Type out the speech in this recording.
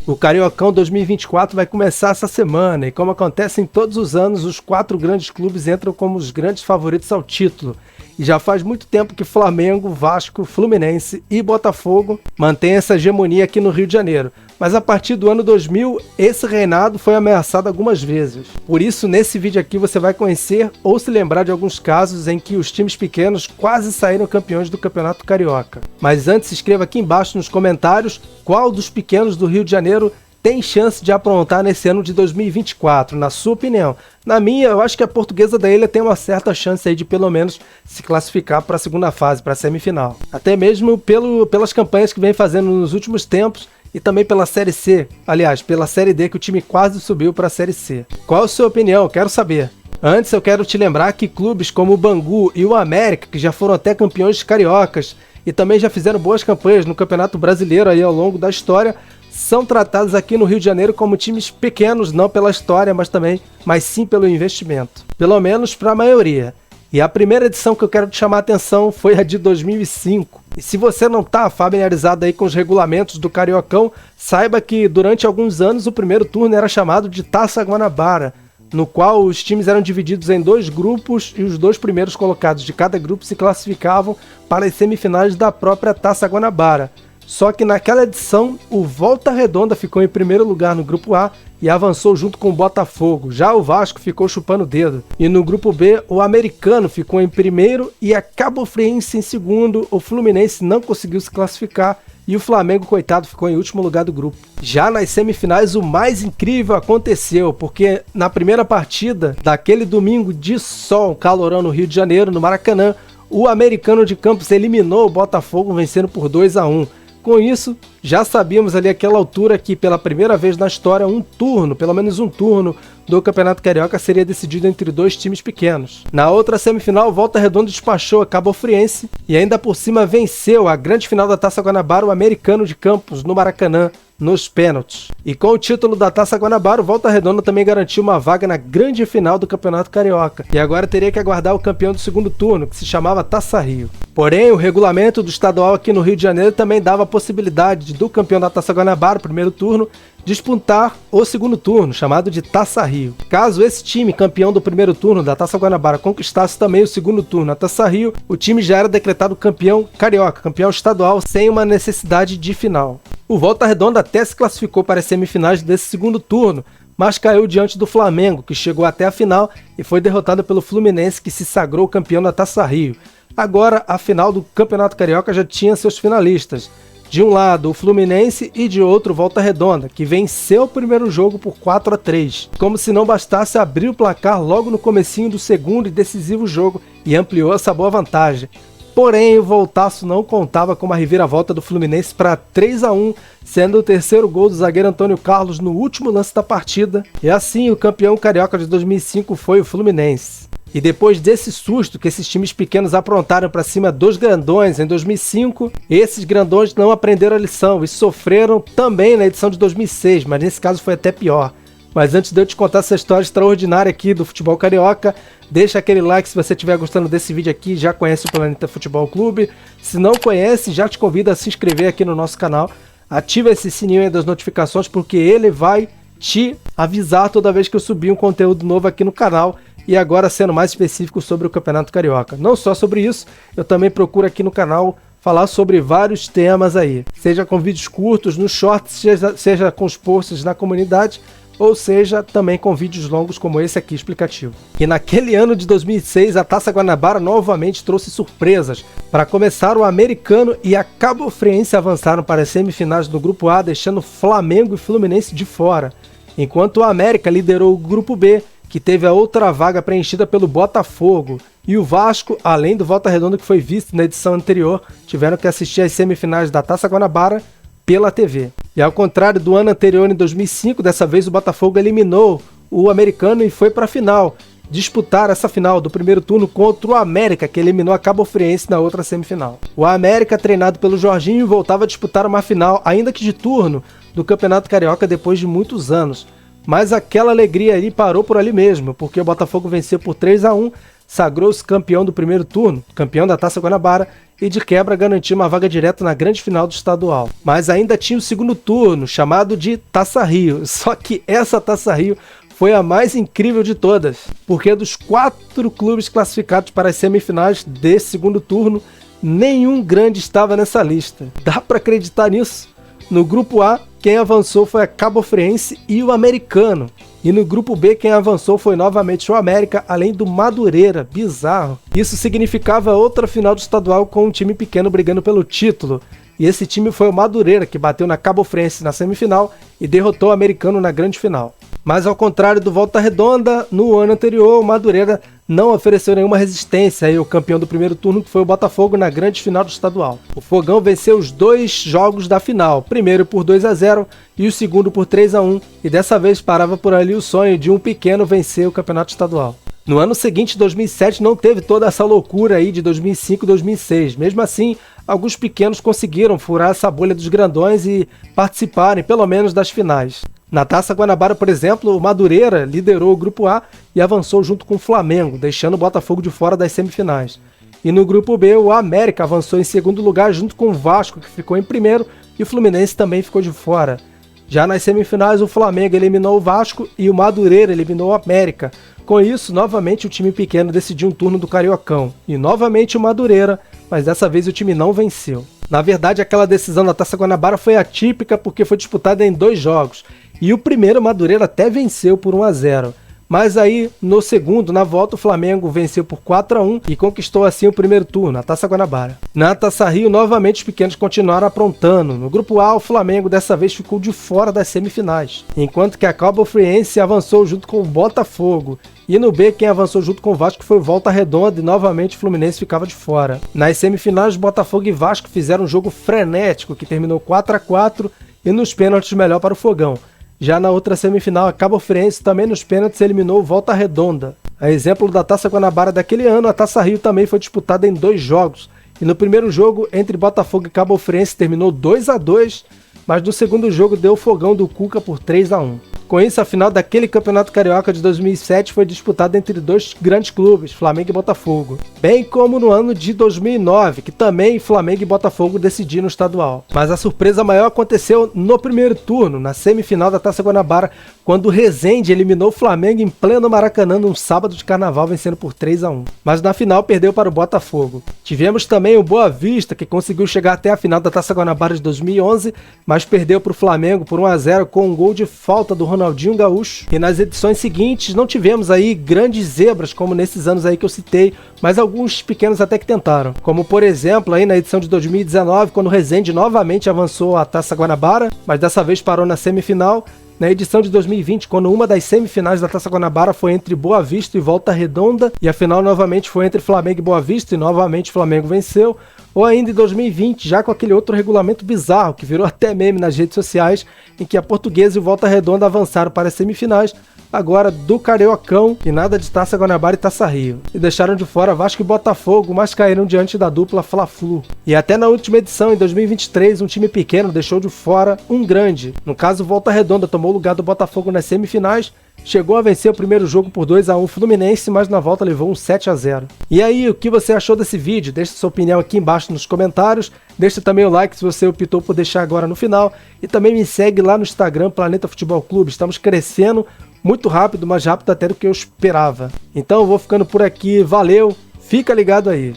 O Cariocão 2024 vai começar essa semana e, como acontece em todos os anos, os 4 grandes clubes entram como os grandes favoritos ao título. E já faz muito tempo que Flamengo, Vasco, Fluminense e Botafogo mantêm essa hegemonia aqui no Rio de Janeiro. Mas a partir do ano 2000, esse reinado foi ameaçado algumas vezes. Por isso, nesse vídeo aqui você vai conhecer ou se lembrar de alguns casos em que os times pequenos quase saíram campeões do Campeonato Carioca. Mas antes, se inscreva aqui embaixo nos comentários qual dos pequenos do Rio de Janeiro tem chance de aprontar nesse ano de 2024, na sua opinião. Na minha, eu acho que a Portuguesa da Ilha tem uma certa chance aí de pelo menos se classificar para a segunda fase, para a semifinal. Até mesmo pelas campanhas que vem fazendo nos últimos tempos e também pela Série C, aliás, pela Série D, que o time quase subiu para a Série C. Qual a sua opinião? Quero saber. Antes eu quero te lembrar que clubes como o Bangu e o América, que já foram até campeões cariocas e também já fizeram boas campanhas no Campeonato Brasileiro aí ao longo da história, são tratados aqui no Rio de Janeiro como times pequenos, não pela história, mas sim pelo investimento. Pelo menos para a maioria. E a primeira edição que eu quero te chamar a atenção foi a de 2005. E se você não está familiarizado aí com os regulamentos do Cariocão, saiba que durante alguns anos o primeiro turno era chamado de Taça Guanabara, no qual os times eram divididos em 2 grupos e os 2 primeiros colocados de cada grupo se classificavam para as semifinais da própria Taça Guanabara. Só que naquela edição, o Volta Redonda ficou em primeiro lugar no grupo A e avançou junto com o Botafogo. Já o Vasco ficou chupando o dedo. E no grupo B, o Americano ficou em primeiro e a Cabo Friense em segundo. O Fluminense não conseguiu se classificar e o Flamengo, coitado, ficou em último lugar do grupo. Já nas semifinais, o mais incrível aconteceu, porque na primeira partida daquele domingo de sol, calorão no Rio de Janeiro, no Maracanã, o Americano de Campos eliminou o Botafogo, vencendo por 2-1. Com isso, já sabíamos ali àquela altura que pela primeira vez na história pelo menos um turno do Campeonato Carioca seria decidido entre 2 times pequenos. Na outra semifinal, Volta Redonda despachou a Cabo Friense e ainda por cima venceu a grande final da Taça Guanabara, o Americano de Campos, no Maracanã, nos pênaltis. E com o título da Taça Guanabara, o Volta Redonda também garantiu uma vaga na grande final do Campeonato Carioca. E agora teria que aguardar o campeão do segundo turno, que se chamava Taça Rio. Porém, o regulamento do estadual aqui no Rio de Janeiro também dava a possibilidade do campeão da Taça Guanabara, primeiro turno, disputar o segundo turno, chamado de Taça Rio. Caso esse time, campeão do primeiro turno da Taça Guanabara, conquistasse também o segundo turno na Taça Rio, o time já era decretado campeão carioca, campeão estadual, sem uma necessidade de final. O Volta Redonda até se classificou para as semifinais desse segundo turno, mas caiu diante do Flamengo, que chegou até a final e foi derrotado pelo Fluminense, que se sagrou campeão da Taça Rio. Agora, a final do Campeonato Carioca já tinha seus finalistas. De um lado, o Fluminense e de outro, Volta Redonda, que venceu o primeiro jogo por 4-3. Como se não bastasse abrir o placar logo no comecinho do segundo e decisivo jogo e ampliou essa boa vantagem. Porém, o Voltaço não contava com uma reviravolta do Fluminense para 3-1, sendo o terceiro gol do zagueiro Antônio Carlos no último lance da partida. E assim, o campeão carioca de 2005 foi o Fluminense. E depois desse susto que esses times pequenos aprontaram para cima dos grandões em 2005, esses grandões não aprenderam a lição e sofreram também na edição de 2006, mas nesse caso foi até pior. Mas antes de eu te contar essa história extraordinária aqui do futebol carioca, deixa aquele like se você estiver gostando desse vídeo aqui, já conhece o Planeta Futebol Clube. Se não conhece, já te convido a se inscrever aqui no nosso canal. Ativa esse sininho aí das notificações, porque ele vai te avisar toda vez que eu subir um conteúdo novo aqui no canal. E agora sendo mais específico sobre o Campeonato Carioca. Não só sobre isso, eu também procuro aqui no canal falar sobre vários temas aí. Seja com vídeos curtos, nos shorts, seja com os posts na comunidade, ou seja, também com vídeos longos como esse aqui explicativo. E naquele ano de 2006, a Taça Guanabara novamente trouxe surpresas. Para começar, o Americano e a Cabo Friense avançaram para as semifinais do Grupo A, deixando Flamengo e Fluminense de fora. Enquanto o América liderou o Grupo B, que teve a outra vaga preenchida pelo Botafogo. E o Vasco, além do Volta Redonda que foi visto na edição anterior, tiveram que assistir às semifinais da Taça Guanabara pela TV. E ao contrário do ano anterior, em 2005, dessa vez o Botafogo eliminou o Americano e foi para a final, disputar essa final do primeiro turno contra o América, que eliminou a Cabo Friense na outra semifinal. O América, treinado pelo Jorginho, voltava a disputar uma final, ainda que de turno, do Campeonato Carioca depois de muitos anos. Mas aquela alegria ali parou por ali mesmo, porque o Botafogo venceu por 3-1, sagrou-se campeão do primeiro turno, campeão da Taça Guanabara, e de quebra garantiu uma vaga direta na grande final do estadual. Mas ainda tinha o segundo turno, chamado de Taça Rio, só que essa Taça Rio foi a mais incrível de todas, porque dos 4 clubes classificados para as semifinais desse segundo turno, nenhum grande estava nessa lista. Dá para acreditar nisso? No grupo A, quem avançou foi a Cabofriense e o Americano. E no grupo B, quem avançou foi novamente o América, além do Madureira. Bizarro. Isso significava outra final do estadual com um time pequeno brigando pelo título. E esse time foi o Madureira, que bateu na Cabofriense na semifinal e derrotou o Americano na grande final. Mas ao contrário do Volta Redonda, no ano anterior o Madureira não ofereceu nenhuma resistência ao campeão do primeiro turno, que foi o Botafogo, na grande final do estadual. O Fogão venceu os 2 jogos da final, primeiro por 2-0 e o segundo por 3-1, e dessa vez parava por ali o sonho de um pequeno vencer o campeonato estadual. No ano seguinte, 2007, não teve toda essa loucura aí de 2005 e 2006. Mesmo assim, alguns pequenos conseguiram furar essa bolha dos grandões e participarem, pelo menos, das finais. Na Taça Guanabara, por exemplo, o Madureira liderou o grupo A e avançou junto com o Flamengo, deixando o Botafogo de fora das semifinais. E no grupo B, o América avançou em segundo lugar junto com o Vasco, que ficou em primeiro, e o Fluminense também ficou de fora. Já nas semifinais, o Flamengo eliminou o Vasco e o Madureira eliminou o América. Com isso, novamente o time pequeno decidiu um turno do Cariocão. E novamente o Madureira, mas dessa vez o time não venceu. Na verdade, aquela decisão da Taça Guanabara foi atípica porque foi disputada em 2 jogos. E o primeiro, Madureira, até venceu por 1-0. Mas aí, no segundo, na volta, o Flamengo venceu por 4-1 e conquistou assim o primeiro turno, a Taça Guanabara. Na Taça Rio, novamente os pequenos continuaram aprontando. No grupo A, o Flamengo dessa vez ficou de fora das semifinais, enquanto que a Cabofriense avançou junto com o Botafogo. E no B, quem avançou junto com o Vasco foi o Volta Redonda e novamente o Fluminense ficava de fora. Nas semifinais, Botafogo e Vasco fizeram um jogo frenético que terminou 4-4 e nos pênaltis melhor para o Fogão. Já na outra semifinal, a Cabofriense também nos pênaltis eliminou o Volta Redonda. A exemplo da Taça Guanabara daquele ano, a Taça Rio também foi disputada em 2 jogos. E no primeiro jogo, entre Botafogo e Cabofriense, terminou 2-2, mas no segundo jogo deu o Fogão do Cuca por 3-1. Com isso, a final daquele Campeonato Carioca de 2007 foi disputada entre 2 grandes clubes, Flamengo e Botafogo. Bem como no ano de 2009, que também Flamengo e Botafogo decidiram o estadual. Mas a surpresa maior aconteceu no primeiro turno, na semifinal da Taça Guanabara, quando o Resende eliminou o Flamengo em pleno Maracanã num sábado de carnaval, vencendo por 3-1. Mas na final perdeu para o Botafogo. Tivemos também o Boa Vista, que conseguiu chegar até a final da Taça Guanabara de 2011, mas perdeu para o Flamengo por 1-0 com um gol de falta do Ronaldinho Gaúcho. E nas edições seguintes não tivemos aí grandes zebras como nesses anos aí que eu citei, mas alguns pequenos até que tentaram. Como por exemplo aí na edição de 2019, quando o Resende novamente avançou a Taça Guanabara, mas dessa vez parou na semifinal. Na edição de 2020, quando uma das semifinais da Taça Guanabara foi entre Boa Vista e Volta Redonda, e a final novamente foi entre Flamengo e Boa Vista, e novamente o Flamengo venceu. Ou ainda em 2020, já com aquele outro regulamento bizarro, que virou até meme nas redes sociais, em que a Portuguesa e o Volta Redonda avançaram para as semifinais, agora do Cariocão, e nada de Taça Guanabara e Taça Rio. E deixaram de fora Vasco e Botafogo, mas caíram diante da dupla Fla-Flu. E até na última edição, em 2023, um time pequeno deixou de fora um grande. No caso, Volta Redonda tomou o lugar do Botafogo nas semifinais, chegou a vencer o primeiro jogo por 2-1 Fluminense, mas na volta levou um 7-0. E aí, o que você achou desse vídeo? Deixe sua opinião aqui embaixo nos comentários. Deixe também o like se você optou por deixar agora no final. E também me segue lá no Instagram, Planeta Futebol Clube. Estamos crescendo muito rápido, mais rápido até do que eu esperava. Então eu vou ficando por aqui. Valeu, fica ligado aí.